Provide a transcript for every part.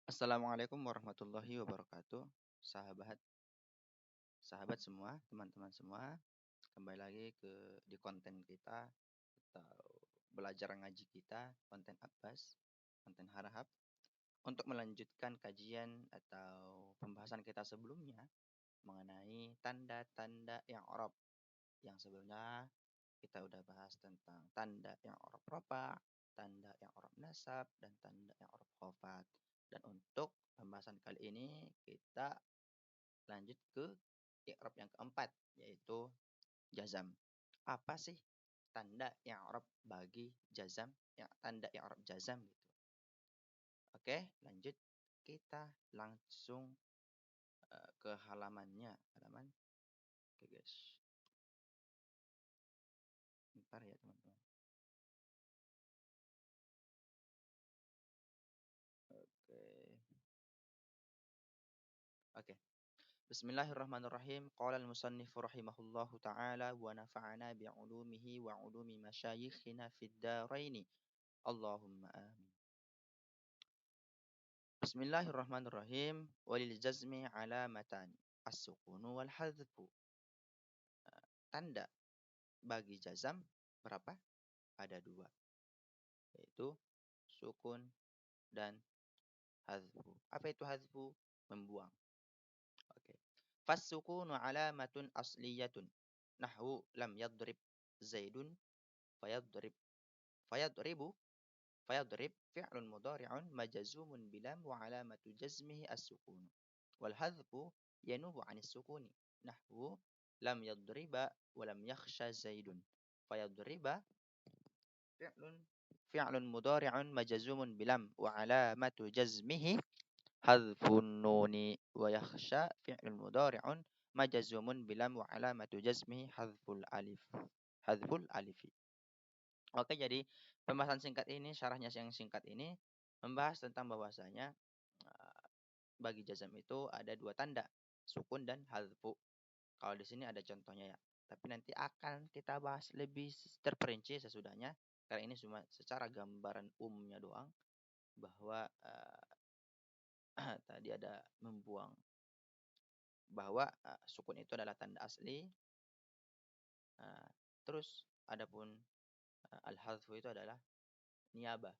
Assalamualaikum warahmatullahi wabarakatuh. Sahabat, sahabat semua, teman-teman semua, kembali lagi di konten kita atau belajar ngaji kita, konten Abbas, konten Harahap, untuk melanjutkan kajian atau pembahasan kita sebelumnya mengenai tanda-tanda yang Arab. Yang sebelumnya kita udah bahas tentang tanda yang Arab ropa, tanda yang Arab nasab, dan tanda yang Arab khofat. Dan untuk pembahasan kali ini kita lanjut ke i'rab yang keempat, yaitu jazam. Apa sih tanda yang i'rab bagi jazam? Ya, tanda yang i'rab jazam gitu. Oke, lanjut. Kita langsung ke halamannya. Halaman. Oke, guys. Bentar ya, teman-teman. Oke. Oke. Bismillahirrahmanirrahim. Qala al-musannifu rahimahullahu ta'ala wa nafa'ana bi'ulumihi wa 'ulumi masyayikhina fid daraini. Allahumma amin. Bismillahirrahmanirrahim. Walil jazmi alamatan as-sukunu wal hadfu. Tanda bagi jazam berapa? Ada dua, yaitu sukun dan hadfu. Apa itu hadfu? Membuang. Oke. Fas-sukunu alamatun asliyatun. Nahwu lam yadrib zaidun fayadrib. Fayadribu fayadrib fi'lun mudhari'un majazumun bilam wa alamatu jazmihi as-sukun. Wal hadfu yanubu 'anis sukuni. Nahwu lam yadriba wa lam yakhsha zaidun. Fayadriba fi'lun fi'lun mudhari'un majazumun bilam wa alamatu jazmihi hadfun nuni wa yakhsha fi'lun mudhari'un majazumun bilam wa alamatu jazmihi hadful alifi. Oke, jadi pembahasan singkat ini, syarahnya yang singkat ini membahas tentang bahwasanya bagi jazam itu ada dua tanda, sukun dan hadfu. Kalau di sini ada contohnya ya. Tapi nanti akan kita bahas lebih terperinci sesudahnya. Karena ini cuma secara gambaran umumnya doang bahwa tadi ada membuang, bahwa sukun itu adalah tanda asli. Terus adapun al-hadfu itu adalah niabah,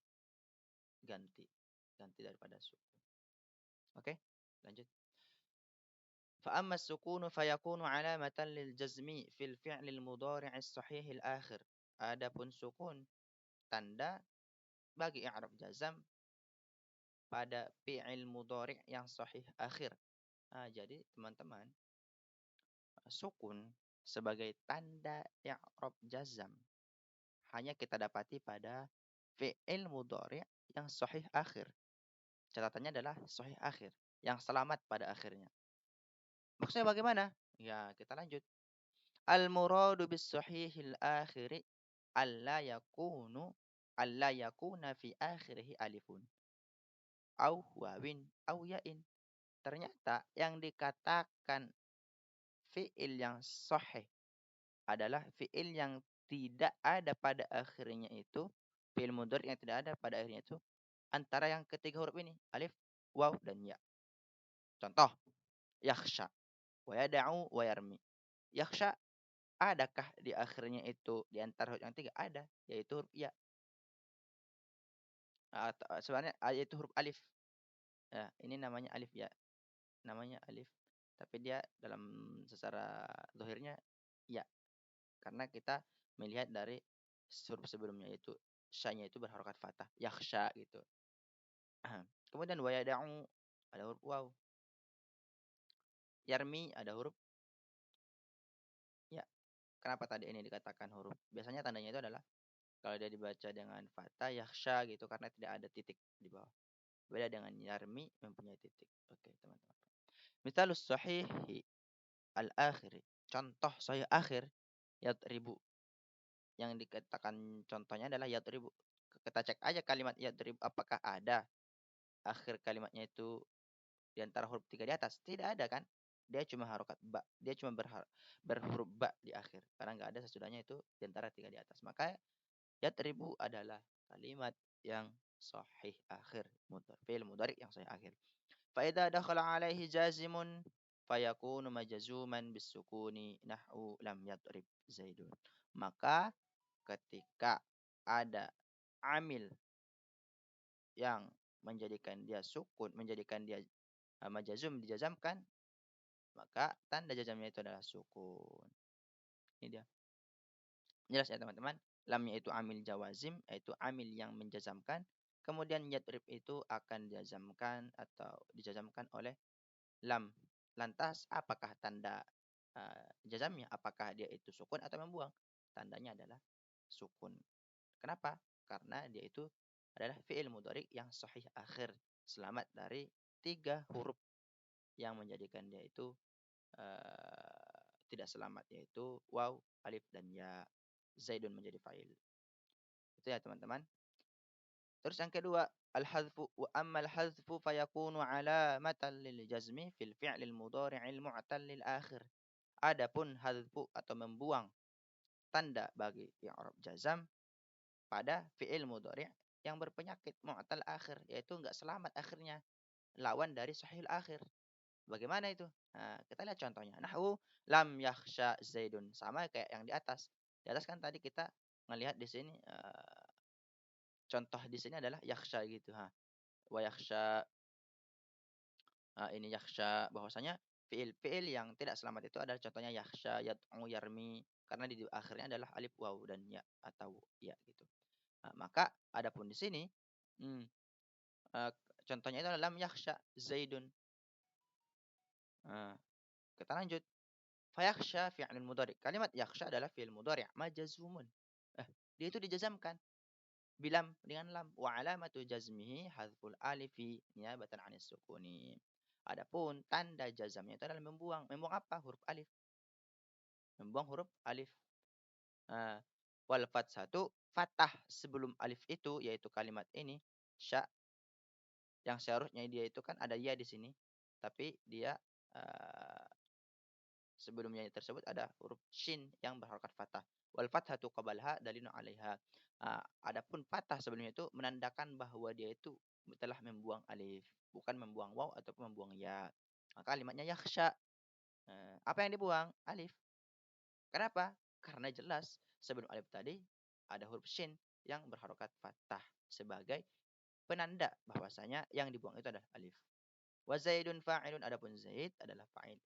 ganti daripada sukun. Oke, lanjut. فأما السكون فيكون علامة للجزم في الفعل المضارع الصحيح الآخر. Adapun sukun tanda bagi i'rab jazam pada fi'il mudhari' yang sahih akhir. Jadi teman-teman, sukun sebagai tanda i'rab jazam hanya kita dapati pada fi'il mudhari' yang sahih akhir. Catatannya adalah sahih akhir, yang selamat pada akhirnya. Maksudnya bagaimana? Ya, kita lanjut. Al-muradu bis sahihil akhiri alla yakuna fi akhirih alifun au wawin au yain. Ternyata yang dikatakan fi'il yang sahih adalah fi'il yang tidak ada pada akhirnya itu, fi'il mudhari yang tidak ada pada akhirnya itu antara yang ketiga huruf ini, alif, waw dan ya. Contoh, yakhsha wa yad'u wa yarmi. Yakhsha, adakah di akhirnya itu di antara huruf yang tiga? Ada, yaitu huruf ya. Sebenarnya yaitu huruf alif. Ya, ini namanya alif ya. Namanya alif. Tapi dia dalam secara zahirnya ya. Karena kita melihat dari huruf sebelumnya, yaitu sya-nya itu berharokat fathah, yakhsha gitu. Kemudian wa yad'u ada huruf waw. Yarmi ada huruf ya. Kenapa tadi ini dikatakan huruf? Biasanya tandanya itu adalah kalau dia dibaca dengan fathah yakhsha gitu karena tidak ada titik di bawah. Beda dengan yarmi mempunyai titik. Oke, teman-teman. Misalus sahihi al-akhiri. Contoh sahih akhir yadribu. Yang dikatakan contohnya adalah yadribu. Kita cek aja kalimat yadribu apakah ada akhir kalimatnya itu di antara huruf tiga di atas. Tidak ada kan? Dia cuma harokat ba. Dia cuma berhuruf ba di akhir. Karena nggak ada sesudahnya itu di antara tiga di atas. Maka yadribu adalah kalimat yang sahih akhir. Fi'il mudhari yang sahih akhir. Fa idza dakhala alaihi jazimun fayakunu majzuman bisukuni nahwu lam yadrib Zaidun. Maka ketika ada amil yang menjadikan dia sukun, menjadikan dia majazum dijazamkan, maka tanda jazamnya itu adalah sukun. Ini dia. Jelas ya teman-teman? Lamnya itu amil jawazim, yaitu amil yang menjazamkan. Kemudian yadrib itu akan dijazamkan atau dijazamkan oleh lam. Lantas apakah tanda jazamnya? Apakah dia itu sukun atau membuang? Tandanya adalah sukun. Kenapa? Karena dia itu adalah fi'il mudhari yang sahih akhir. Selamat dari 3 huruf yang menjadikan dia itu tidak selamat, yaitu waw, alif, dan ya. Zaidun menjadi fa'il. Itu ya teman-teman. Terus yang kedua, al-hadfu wa amma al-hadfu fayakunu alamatan lil jazmi fil fi'lil mudhari'il mu'tal lil akhir. Adapun hadfu atau membuang tanda bagi i'rab jazam pada fi'il mudhari' yang berpenyakit mu'tal akhir, yaitu enggak selamat akhirnya, lawan dari sahihul akhir. Bagaimana itu? Nah, kita lihat contohnya. Nahwu lam yakhsha Zaidun, sama kayak yang di atas. Di atas kan tadi kita melihat di sini contoh di sini adalah yakhsha gitu ha. Wa yakhsha ini yakhsha bahwasanya fiil-fiil yang tidak selamat itu adalah contohnya yakhsha, yad'u, yarmi karena di akhirnya adalah alif waw dan ya atau ya gitu. Nah, maka adapun di sini hmm, uh, contohnya itu adalah lam yakhsha Zaidun. Nah, kita lanjut. Fayakhsha fi'lun mudhari. Kalimat yakhsha adalah fi'il mudhari' majazumun. Dia itu dijazamkan bilam dengan lam wa alamatu jazmihi hadzful alifi niyabatan 'anis sukuni. Adapun tanda jazamnya itu adalah membuang. Membuang apa? Huruf alif. Membuang huruf alif. Nah, wal fathatu fathah sebelum alif itu yaitu kalimat ini sya yang seharusnya dia itu kan ada ya di sini tapi dia uh, sebelumnya tersebut ada huruf shin yang berharokat fathah. Wal fathatu qablaha dalilun 'alaiha. Adapun fathah sebelumnya itu menandakan bahwa dia itu telah membuang alif, bukan membuang waw ataupun membuang ya. Maka kalimatnya yakhsha. Apa yang dibuang? Alif. Kenapa? Karena jelas sebelum alif tadi ada huruf shin yang berharokat fathah sebagai penanda bahwasanya yang dibuang itu adalah alif. Wa zaidun fa'ilun, adapun zaid adalah fa'il.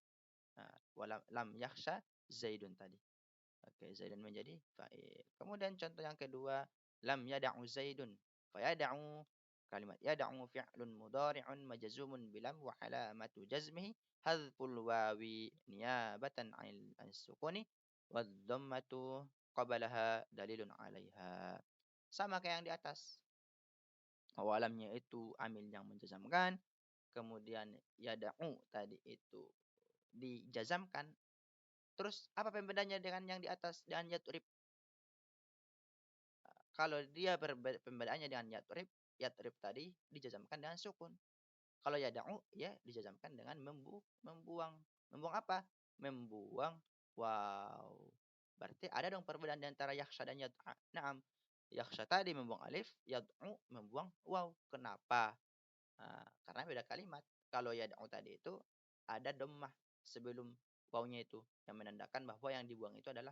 Walam lam yakhsha Zaidun tadi. Oke, Zaidun menjadi fa'il. Kemudian contoh yang kedua, lam yada'u Zaidun. Fayada'u kalimat yada'u fi'lun mudhari'un majzumun bilam wa alamatu jazmihi hadzful wawi niyabatan 'anil sukuni wad dhammatu qablaha dalilun 'alaiha. Sama kayak yang di atas. Awalamnya itu amil yang menjazamkan, kemudian yada'u tadi itu dijazamkan. Terus apa pembedanya dengan yang di atas dengan yatrib? Kalau dia pembedanya dengan yatrib, yatrib tadi dijazamkan dengan sukun. Kalau yada'u ya dijazamkan dengan membuang. Membuang apa? Membuang wow. Berarti ada dong perbedaan di antara yakhsha dan yad'a. Naam. Yakhsha tadi membuang alif, yad'u membuang waw. Kenapa? Karena beda kalimat. Kalau yad'u tadi itu ada dhammah sebelum wawnya itu yang menandakan bahwa yang dibuang itu adalah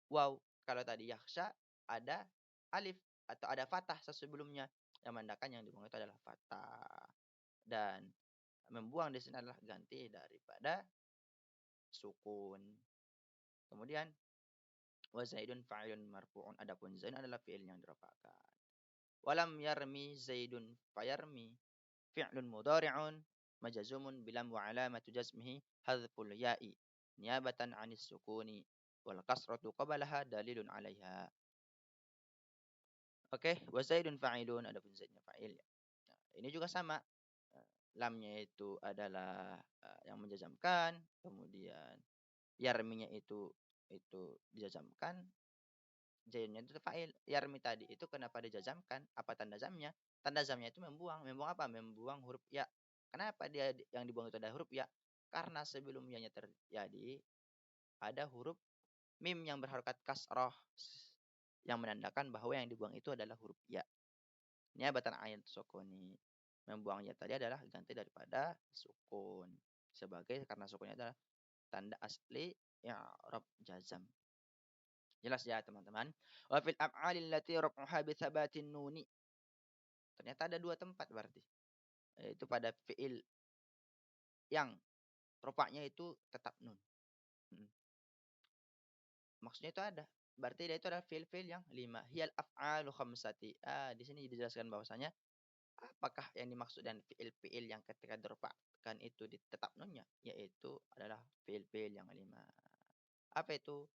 waw. Kalau tadi yakhsha ada alif atau ada fathah sebelumnya yang menandakan yang dibuang itu adalah fathah. Dan membuang di sini adalah ganti daripada sukun. Kemudian wa zaidun fa'ilun marfu'un, adapun zaidun adalah fi'il yang dirafa'kan. Walam yarmi zaidun fayarmi fi'lun mudhari'un majazumun bilam wa alamatu jazmihi hadzful ya'i niyabatan 'anis sukuni wal kasratu qablaha dalilun 'alaiha. Oke, wa zaidun fa'ilun, adapun zaidnya fa'il. Nah, ini juga sama. Lamnya itu adalah yang menjazamkan, kemudian yarminya itu dijazamkan, zaidnya itu fa'il. Yarmi tadi itu kenapa dijazamkan? Apa tanda zamnya? Tanda zamnya itu membuang. Membuang apa? Membuang huruf ya. Kenapa dia yang dibuang itu ada huruf ya? Karena sebelumnya terjadi ada huruf mim yang berharokat kasroh yang menandakan bahwa yang dibuang itu adalah huruf ya. Niabatan 'an sukuni. Membuang ya tadi adalah ganti daripada sukun. Sebagai karena sukunnya adalah tanda asli i'rab jazam. Jelas ya teman-teman? Wa fil af'alil lati raf'uha bi thabatin nuni. Ternyata ada 2 tempat berarti. Yaitu pada fiil yang rofaknya itu tetap nun. Mhm. Maksudnya itu ada. Berarti dia itu adalah fiil-fiil yang 5. Hiyal af'alu khamsati. Di sini dijelaskan bahwasanya apakah yang dimaksud dan fiil-fiil yang ketika dirofakkan itu tetap nunnya, yaitu adalah fiil-fiil yang 5. Apa itu?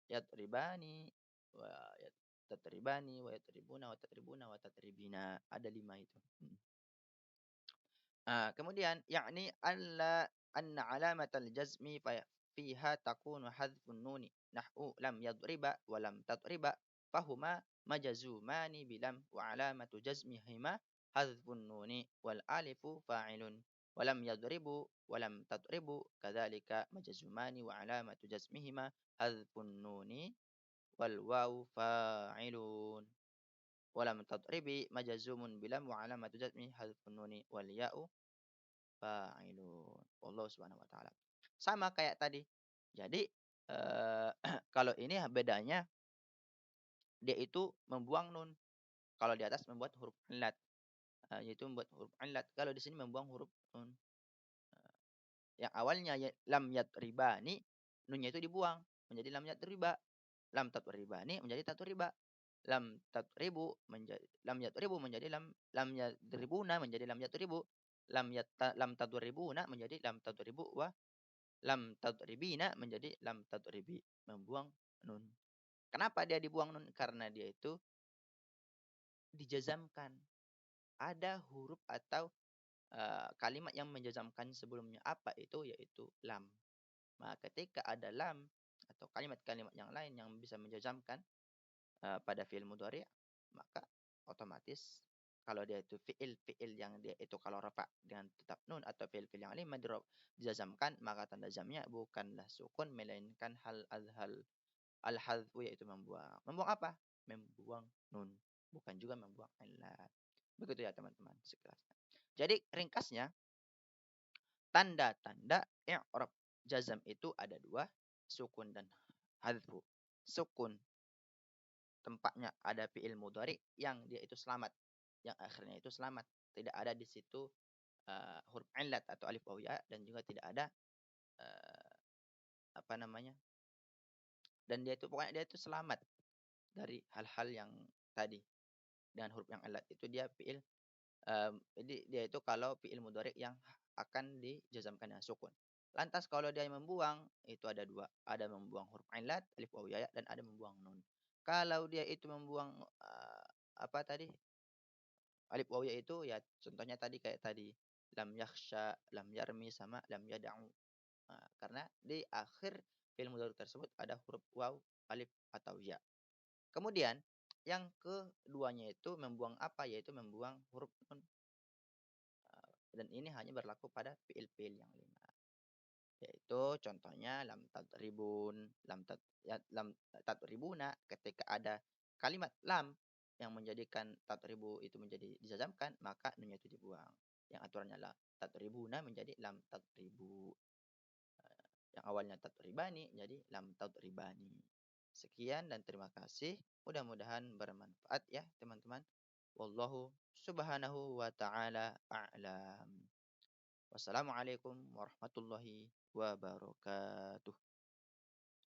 Yadribani wa tatribani wa yadribuna wa tatribuna wa tatribina. Ada 5 itu. Mhm. Kemudian yakni anna alamatal jazmi fiha takunu hadfun nuni nahwu lam yadriba wa lam tatriba fahuma majazumani bilam wa alamatu jazmihima hadfun nuni wal alifu fa'ilun wa lam yadribu wa lam tatribu kadzalika majazumani wa alamatu jazmihima hadfun nuni wal wawu fa'ilun wa lam tatribi majazumun bilam wa alamatu jazmi hadfun nuni wal ya'u fa'ilun. Wallahu subhanahu wa ta'ala. Sama kayak tadi. Jadi, kalau ini bedanya dia itu membuang nun. Kalau di atas membuat huruf illat, yaitu membuat huruf illat. Kalau di sini membuang huruf nun. Yang awalnya lam yatribani, nunnya itu dibuang menjadi lam yatriba. Lam tatribani menjadi tatriba. Lam yatribu menjadi lam yadribuna menjadi lam yatribu. Lam tadribuna menjadi lam tadribu wa lam tadribina menjadi lam tadribi. Membuang nun. Kenapa dia dibuang nun? Karena dia itu dijazamkan. Ada huruf atau kalimat yang menjazamkan sebelumnya. Apa itu? Yaitu lam. Maka ketika ada lam atau kalimat-kalimat yang lain yang bisa menjazamkan pada fi'il mudhari', maka otomatis kalau dia itu fi'il yang dia itu kalau rafa dengan tetap nun atau fi'il yang lima dijazamkan, maka tanda jamnya bukanlah sukun melainkan al hadfu yaitu membuang. Membuang apa? Membuang nun, bukan juga membuang illat. Begitu ya teman-teman sekelasnya. Jadi ringkasnya tanda-tanda i'rab jazam itu ada 2, sukun dan hadfu. Sukun tempatnya ada fi'il mudhari yang dia itu selamat, yang akhirnya itu selamat. Tidak ada di situ huruf illat atau alif waw ya dan juga tidak ada eee, apa namanya? Dan dia itu pokoknya dia itu selamat dari hal-hal yang tadi. Dengan huruf yang illat itu dia fi'il jadi dia itu kalau fi'il mudhari yang akan dijazamkan dengan sukun. Lantas kalau dia membuang itu ada 2, ada membuang huruf illat, alif waw ya dan ada membuang nun. Kalau dia itu membuang apa tadi? Alif waw ya itu ya contohnya tadi kayak tadi lam yakhsha, lam yarmi sama lam yad'u. Karena di akhir fi'il mudhari tersebut ada huruf waw, alif atau ya. Kemudian yang keduanya itu membuang apa? Yaitu membuang huruf nun. Dan ini hanya berlaku pada fi'il-fi'il yang 5. Yaitu contohnya lam tadribun, lam tadribuna ketika ada kalimat lam yang menjadikan tadribu itu menjadi dijazamkan, maka nunnya itu dibuang. Yang aturannya adalah tadribuna menjadi lam tadribu. Yang awalnya tadribani jadi lam tadribani. Sekian dan terima kasih. Mudah-mudahan bermanfaat ya teman-teman. Wallahu subhanahu wa ta'ala a'lam. Wassalamualaikum warahmatullahi wabarakatuh.